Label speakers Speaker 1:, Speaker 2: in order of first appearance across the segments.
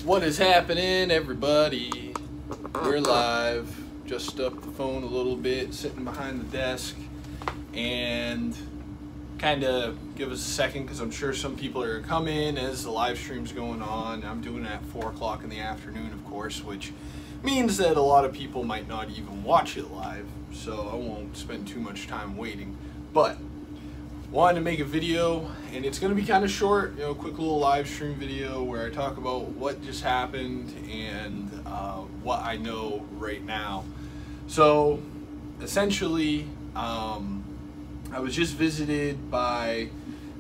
Speaker 1: What is happening, everybody? We're live. Just up the phone a little bit, sitting behind the desk, and kind of give us a second because I'm sure some people are gonna come in as the live stream's going on. I'm doing it at 4 o'clock in the afternoon, of course, which means that a lot of people might not even watch it live, so I won't spend too much time waiting. But wanted to make a video, and it's going to be kind of short, you know, quick little live stream video where I talk about what just happened and what I know right now. So essentially, I was just visited by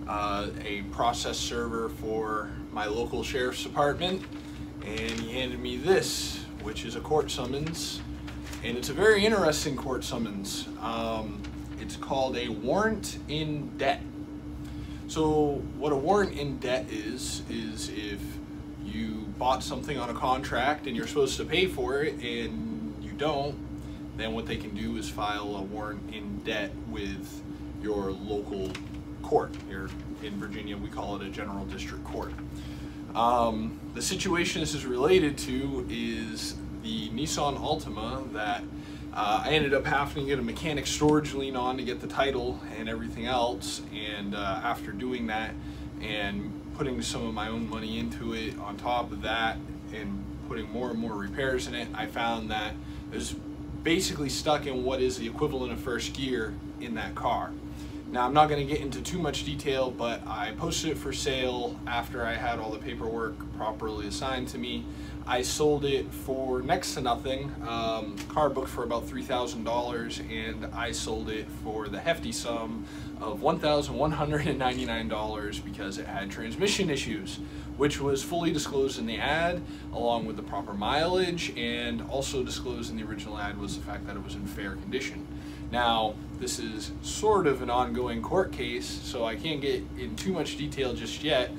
Speaker 1: a process server for my local sheriff's department, and he handed me this, which is a court summons, and it's a very interesting court summons. It's called a warrant in debt. So what a warrant in debt is if you bought something on a contract and you're supposed to pay for it and you don't, then what they can do is file a warrant in debt with your local court. Here in Virginia, we call it a general district court. The situation this is related to is the Nissan Altima that I ended up having to get a mechanic storage lien on to get the title and everything else, and after doing that and putting some of my own money into it on top of that and putting more and more repairs in it, I found that it was basically stuck in what is the equivalent of first gear in that car. Now, I'm not going to get into too much detail, but I posted it for sale after I had all the paperwork properly assigned to me. I sold it for next to nothing, car booked for about $3,000, and I sold it for the hefty sum of $1,199 because it had transmission issues, which was fully disclosed in the ad, along with the proper mileage, and also disclosed in the original ad was the fact that it was in fair condition. Now, this is sort of an ongoing court case, so I can't get in too much detail just yet,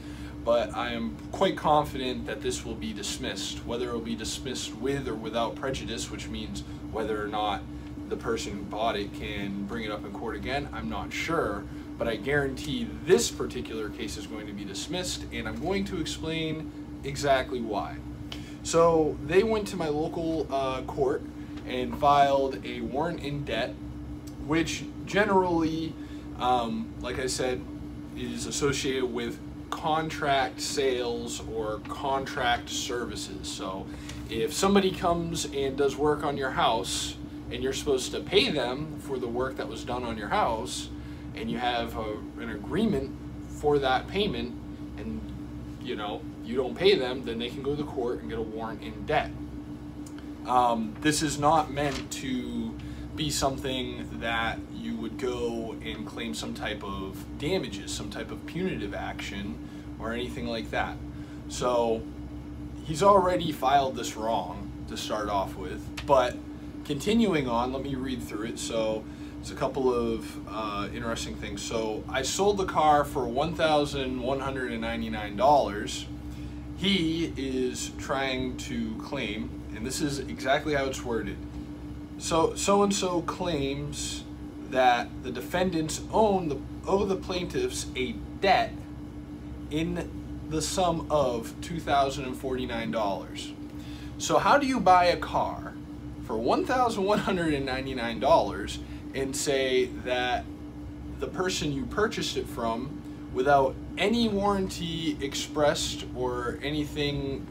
Speaker 1: but I am quite confident that this will be dismissed. Whether it will be dismissed with or without prejudice, which means whether or not the person who bought it can bring it up in court again, I'm not sure, but I guarantee this particular case is going to be dismissed, and I'm going to explain exactly why. So they went to my local court and filed a warrant in debt, which generally, like I said, is associated with contract sales or contract services. So if somebody comes and does work on your house and you're supposed to pay them for the work that was done on your house, and you have an agreement for that payment, and you don't pay them, then they can go to the court and get a warrant in debt. This is not meant to be something that you would go and claim some type of damages, some type of punitive action, or anything like that. So he's already filed this wrong to start off with, but continuing on, let me read through it. So it's a couple of interesting things. So I sold the car for $1,199. He is trying to claim, and this is exactly how it's worded, so-and-so claims that the defendants owe the plaintiffs a debt in the sum of $2,049. So how do you buy a car for $1,199 and say that the person you purchased it from, without any warranty expressed or anything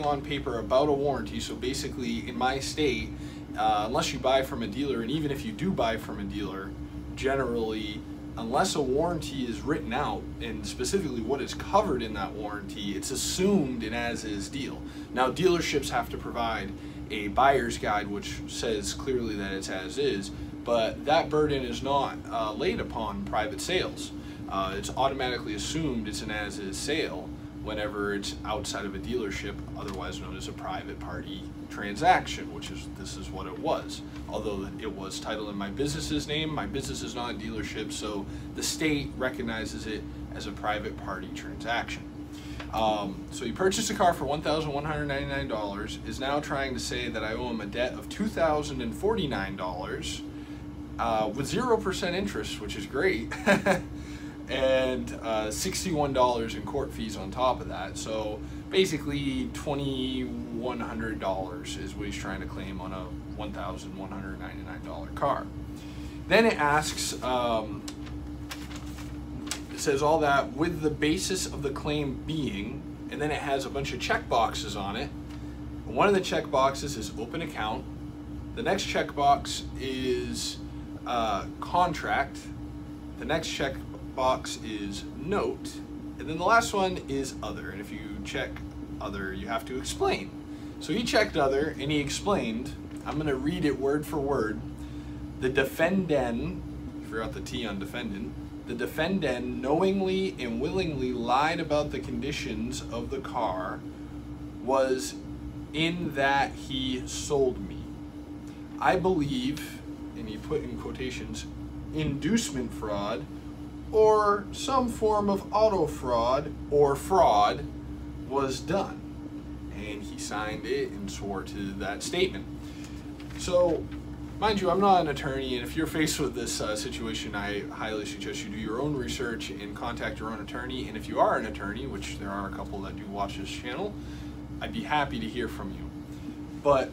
Speaker 1: on paper about a warranty? So basically, in my state, unless you buy from a dealer, and even if you do buy from a dealer, generally, unless a warranty is written out and specifically what is covered in that warranty, it's assumed an as-is deal. Now, dealerships have to provide a buyer's guide which says clearly that it's as-is, but that burden is not laid upon private sales. It's automatically assumed it's an as-is sale whenever it's outside of a dealership, otherwise known as a private party transaction, this is what it was. Although it was titled in my business's name, my business is not a dealership, so the state recognizes it as a private party transaction. So he purchased a car for $1,199, is now trying to say that I owe him a debt of $2,049 with 0% interest, which is great. and $61 in court fees on top of that. So basically $2,100 is what he's trying to claim on a $1,199 car. Then it asks, it says all that with the basis of the claim being, and then it has a bunch of check boxes on it. One of the check boxes is open account. The next check box is contract. The next check box is note. And then the last one is other. And if you check other, you have to explain. So he checked other and he explained. I'm going to read it word for word. The defendant, you forgot the T on defendant, the defendant knowingly and willingly lied about the conditions of the car was in that he sold me. I believe, and he put in quotations, inducement fraud or some form of auto fraud or fraud was done. And he signed it and swore to that statement. So, mind you, I'm not an attorney, and if you're faced with this situation, I highly suggest you do your own research and contact your own attorney. And if you are an attorney, which there are a couple that do watch this channel, I'd be happy to hear from you. But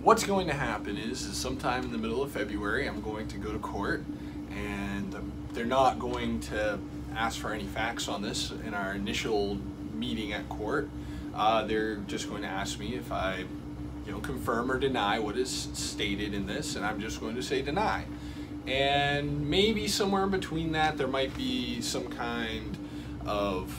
Speaker 1: what's going to happen is sometime in the middle of February, I'm going to go to court, and they're not going to ask for any facts on this in our initial meeting at court. They're just going to ask me if I confirm or deny what is stated in this, and I'm just going to say deny. And maybe somewhere in between that there might be some kind of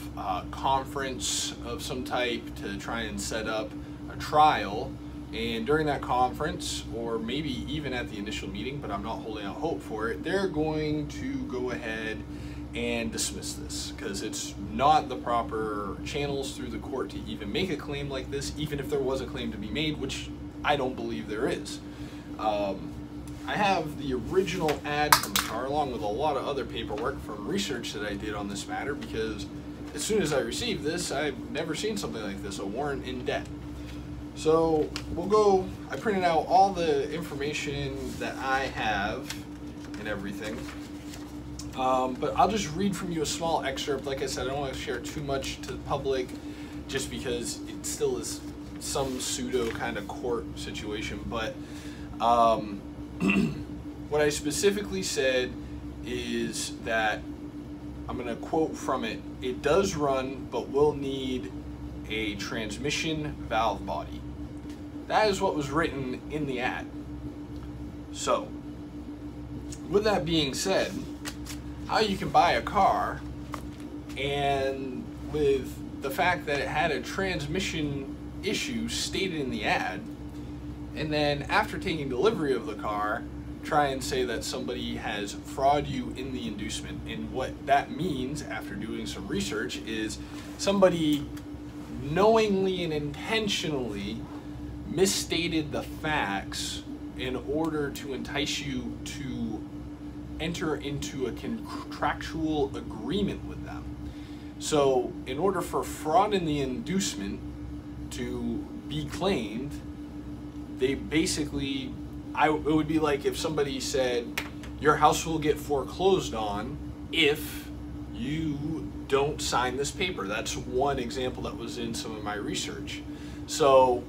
Speaker 1: conference of some type to try and set up a trial, and during that conference, or maybe even at the initial meeting, but I'm not holding out hope for it, they're going to go ahead and dismiss this because it's not the proper channels through the court to even make a claim like this, even if there was a claim to be made, which I don't believe there is. I have the original ad from the car along with a lot of other paperwork from research that I did on this matter, because as soon as I received this, I've never seen something like this, a warrant in debt. So I printed out all the information that I have and everything. But I'll just read from you a small excerpt. Like I said, I don't want to share too much to the public just because it still is some pseudo kind of court situation. But what I specifically said is that, I'm going to quote from it, it does run but will need a transmission valve body. That is what was written in the ad. So, with that being said, how you can buy a car, and with the fact that it had a transmission issue stated in the ad, and then after taking delivery of the car, try and say that somebody has fraud you in the inducement. And what that means, after doing some research, is somebody knowingly and intentionally misstated the facts in order to entice you to enter into a contractual agreement with them. So in order for fraud in the inducement to be claimed, they basically, it would be like if somebody said, your house will get foreclosed on if you don't sign this paper. That's one example that was in some of my research. So,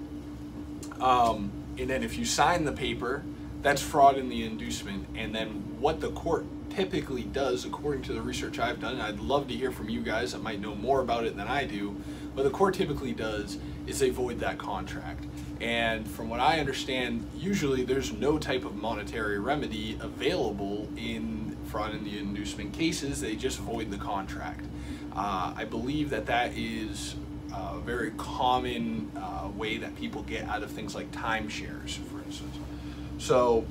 Speaker 1: and then if you sign the paper, that's fraud in the inducement. And then what the court typically does, according to the research I've done, and I'd love to hear from you guys that might know more about it than I do, what the court typically does is they void that contract. And from what I understand, usually there's no type of monetary remedy available in fraud in the inducement cases. They just void the contract. I believe that that is a very common way that people get out of things like timeshares, for instance. So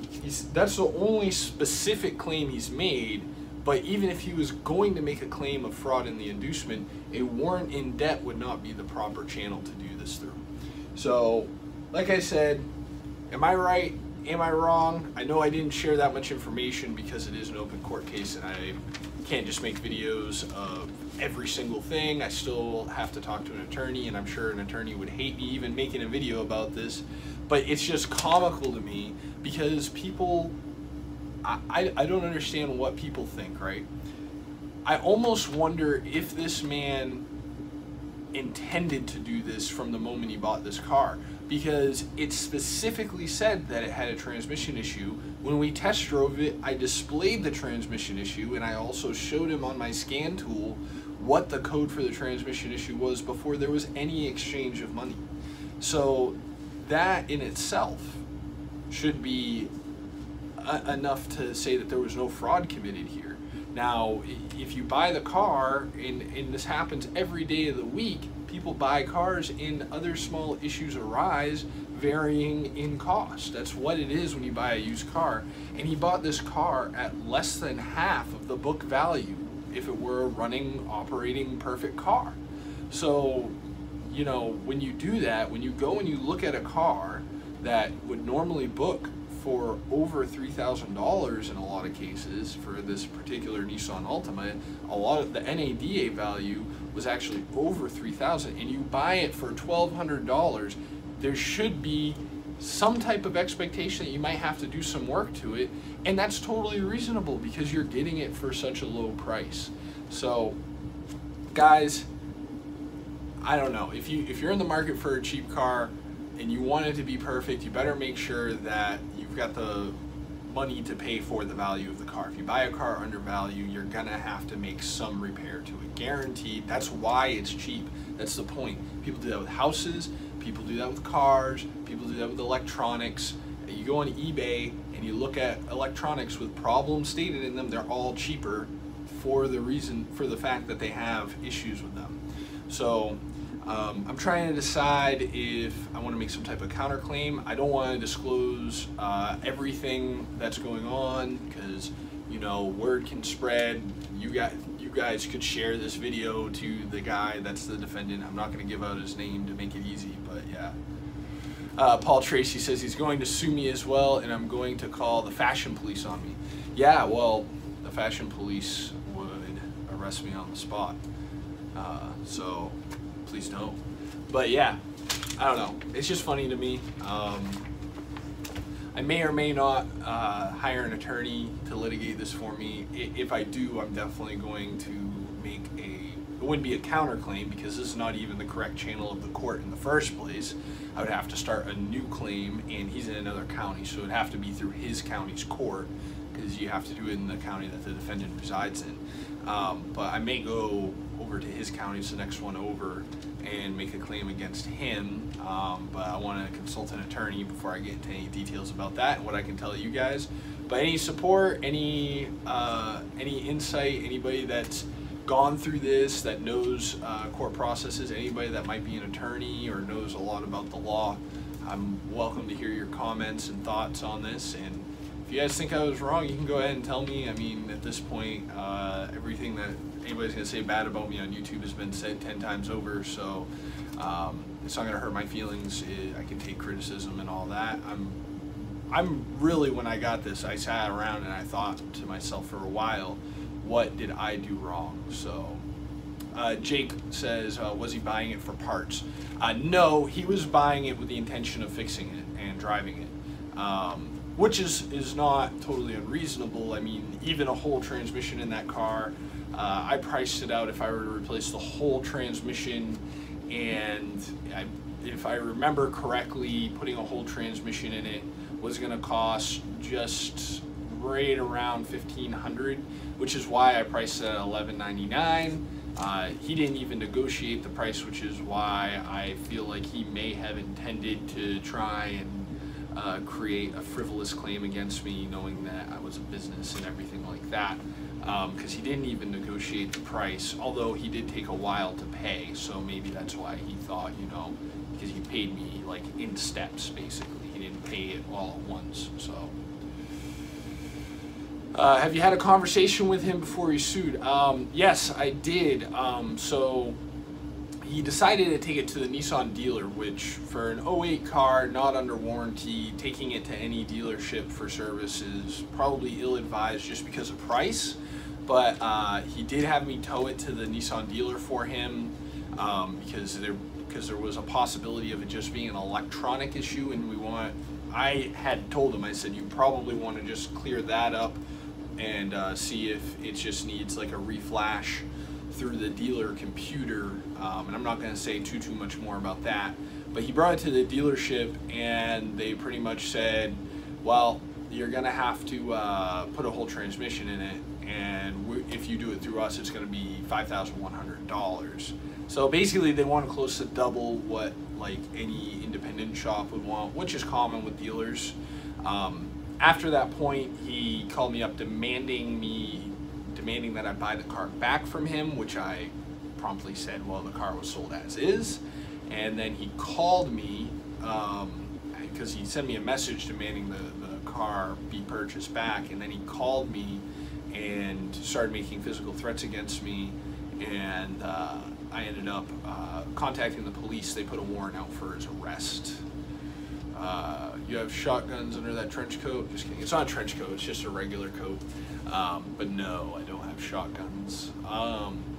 Speaker 1: that's the only specific claim he's made. But even if he was going to make a claim of fraud in the inducement, a warrant in debt would not be the proper channel to do this through. So, like I said, am I right? Am I wrong? I know I didn't share that much information because it is an open court case and I can't just make videos of every single thing. I still have to talk to an attorney, and I'm sure an attorney would hate me even making a video about this. But it's just comical to me because people, I don't understand what people think, right? I almost wonder if this man intended to do this from the moment he bought this car, because it specifically said that it had a transmission issue. When we test drove it, I displayed the transmission issue, and I also showed him on my scan tool what the code for the transmission issue was before there was any exchange of money. So that in itself should be enough to say that there was no fraud committed here. Now, if you buy the car, and this happens every day of the week, people buy cars and other small issues arise, varying in cost. That's what it is when you buy a used car. And he bought this car at less than half of the book value if it were a running, operating, perfect car. So, you know, when you do that, when you go and you look at a car that would normally book for over $3,000 in a lot of cases, for this particular Nissan Altima, a lot of the NADA value was actually over $3,000, and you buy it for $1,200, there should be some type of expectation that you might have to do some work to it, and that's totally reasonable because you're getting it for such a low price. So, guys, I don't know, if you're in the market for a cheap car and you want it to be perfect, you better make sure that you've got the money to pay for the value of the car. If you buy a car under value, you're gonna have to make some repair to it, guaranteed. That's why it's cheap. That's the point. People do that with houses, people do that with cars, people do that with electronics. You go on eBay and you look at electronics with problems stated in them, they're all cheaper for the fact that they have issues with them. So I'm trying to decide if I want to make some type of counterclaim. I don't want to disclose everything that's going on, because, you know, word can spread. You guys could share this video to the guy that's the defendant. I'm not going to give out his name to make it easy, but yeah. Paul Tracy says he's going to sue me as well, and I'm going to call the fashion police on me. Yeah, well, the fashion police would arrest me on the spot. So please don't. But yeah, I don't know. It's just funny to me. I may or may not hire an attorney to litigate this for me. If I do, I'm definitely going to make it wouldn't be a counterclaim, because this is not even the correct channel of the court in the first place. I would have to start a new claim, and he's in another county, so it would have to be through his county's court, because you have to do it in the county that the defendant resides in. But I may go over to his county, it's the next one over, and make a claim against him. But I want to consult an attorney before I get into any details about that and what I can tell you guys. But any support, any insight, anybody that's gone through this, that knows court processes, anybody that might be an attorney or knows a lot about the law, I'm welcome to hear your comments and thoughts on this. And if you guys think I was wrong, you can go ahead and tell me. I mean, at this point, everything that anybody's going to say bad about me on YouTube has been said 10 times over, so it's not going to hurt my feelings. I can take criticism and all that. I'm really, when I got this, I sat around and I thought to myself for a while, what did I do wrong? So Jake says, was he buying it for parts? No, he was buying it with the intention of fixing it and driving it, which is not totally unreasonable. I mean, even a whole transmission in that car, I priced it out if I were to replace the whole transmission, and if I remember correctly, putting a whole transmission in it was going to cost just right around $1,500, which is why I priced it at $1,199. He didn't even negotiate the price, which is why I feel like he may have intended to try and create a frivolous claim against me, knowing that I was a business and everything like that, because he didn't even negotiate the price, although he did take a while to pay. So maybe that's why he thought, you know, because he paid me like in steps, basically. He didn't pay it all at once. So have you had a conversation with him before he sued? Yes, I did. So he decided to take it to the Nissan dealer, which for an 08 car, not under warranty, taking it to any dealership for service is probably ill-advised just because of price. But he did have me tow it to the Nissan dealer for him, because there was a possibility of it just being an electronic issue, and I had told him, I said, you probably want to just clear that up and see if it just needs like a reflash through the dealer computer, and I'm not going to say too much more about that, but he brought it to the dealership and they pretty much said, well, you're going to have to put a whole transmission in it, and if you do it through us, it's going to be $5,100. So basically they want close to double what like any independent shop would want, which is common with dealers. After that point, he called me up demanding that I buy the car back from him, which I promptly said, well, the car was sold as is. And then he called me, because he sent me a message demanding the car be purchased back, and then he called me and started making physical threats against me, and I ended up contacting the police. They put a warrant out for his arrest. You have shotguns under that trench coat? Just kidding. It's not a trench coat, it's just a regular coat. But no, I don't have shotguns.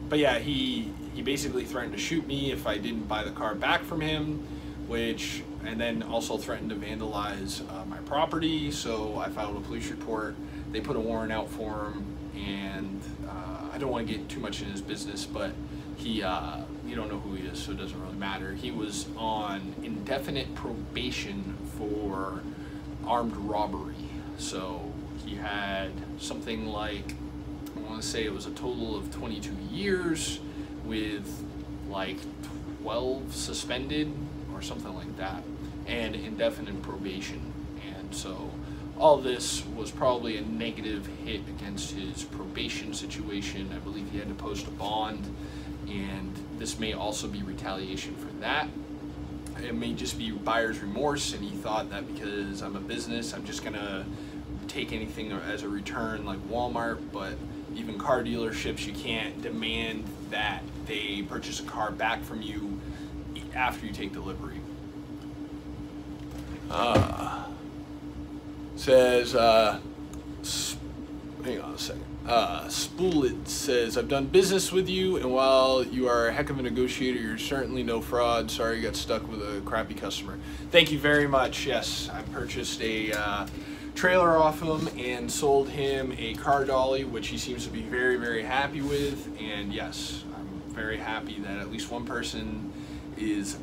Speaker 1: But yeah, he basically threatened to shoot me if I didn't buy the car back from him, and then also threatened to vandalize my property. So I filed a police report. They put a warrant out for him, and I don't want to get too much in his business, but you don't know who he is, so it doesn't really matter. He was on indefinite probation for armed robbery. So he had something like, I want to say it was a total of 22 years with like 12 suspended or something like that, and indefinite probation. And so all this was probably a negative hit against his probation situation. I believe he had to post a bond, and this may also be retaliation for that. It may just be buyer's remorse, and he thought that because I'm a business, I'm just gonna take anything as a return like Walmart. But even car dealerships, you can't demand that they purchase a car back from you after you take delivery. Says, hang on a second. Spoolit says, I've done business with you, and while you are a heck of a negotiator, you're certainly no fraud. Sorry you got stuck with a crappy customer. Thank you very much. Yes, I purchased a trailer off him and sold him a car dolly, which he seems to be very happy with. And yes, I'm very happy that at least one person is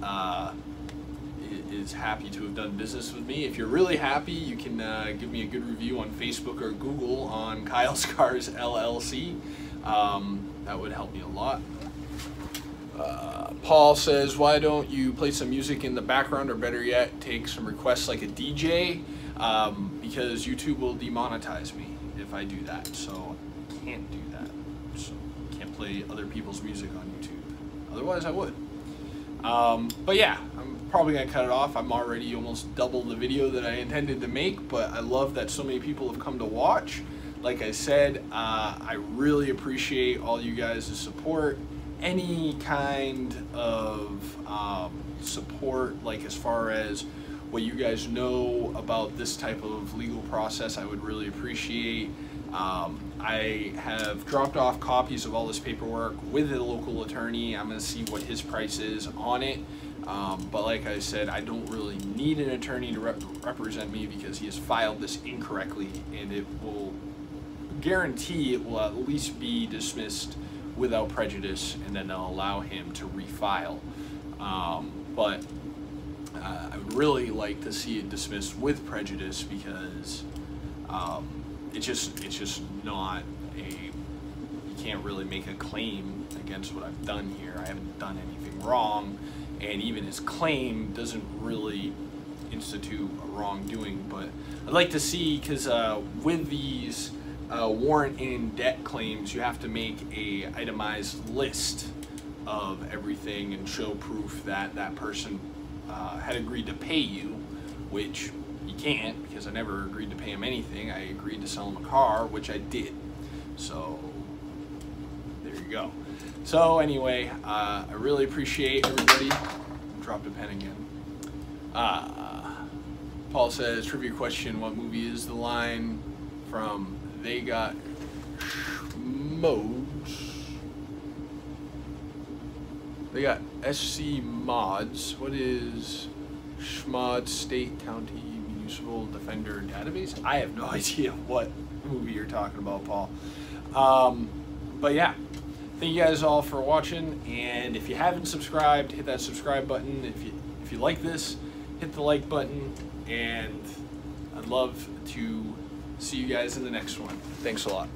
Speaker 1: happy to have done business with me. If you're really happy, you can give me a good review on Facebook or Google on Kyle's Cars LLC. That would help me a lot. Paul says, why don't you play some music in the background, or better yet, take some requests like a DJ? Because YouTube will demonetize me if I do that, so I can't do that. So I can't play other people's music on YouTube. Otherwise I would. But yeah, I'm probably gonna cut it off. I'm already almost double the video that I intended to make, but I love that so many people have come to watch. Like I said, I really appreciate all you guys' support. Any kind of support, like as far as what you guys know about this type of legal process, I would really appreciate. I have dropped off copies of all this paperwork with a local attorney. I'm going to see what his price is on it. But like I said, I don't really need an attorney to represent me because he has filed this incorrectly, and it will guarantee it will at least be dismissed without prejudice, and then they'll allow him to refile. But I would really like to see it dismissed with prejudice, because it's just not you can't really make a claim against what I've done here. I haven't done anything wrong, and even his claim doesn't really institute a wrongdoing. But I'd like to see, because with these warrant in debt claims, you have to make a itemized list of everything and show proof that that person had agreed to pay you, which you can't, because I never agreed to pay him anything. I agreed to sell him a car, which I did. So there you go. So anyway, I really appreciate everybody. Dropped a pen again. Paul says, trivia question, what movie is the line from They Got Modes? They got SC Mods. What is Schmod State County Municipal Defender Database? I have no idea what movie you're talking about, Paul. But yeah, thank you guys all for watching, and if you haven't subscribed, hit that subscribe button. If you like this, hit the like button, and I'd love to see you guys in the next one. Thanks a lot.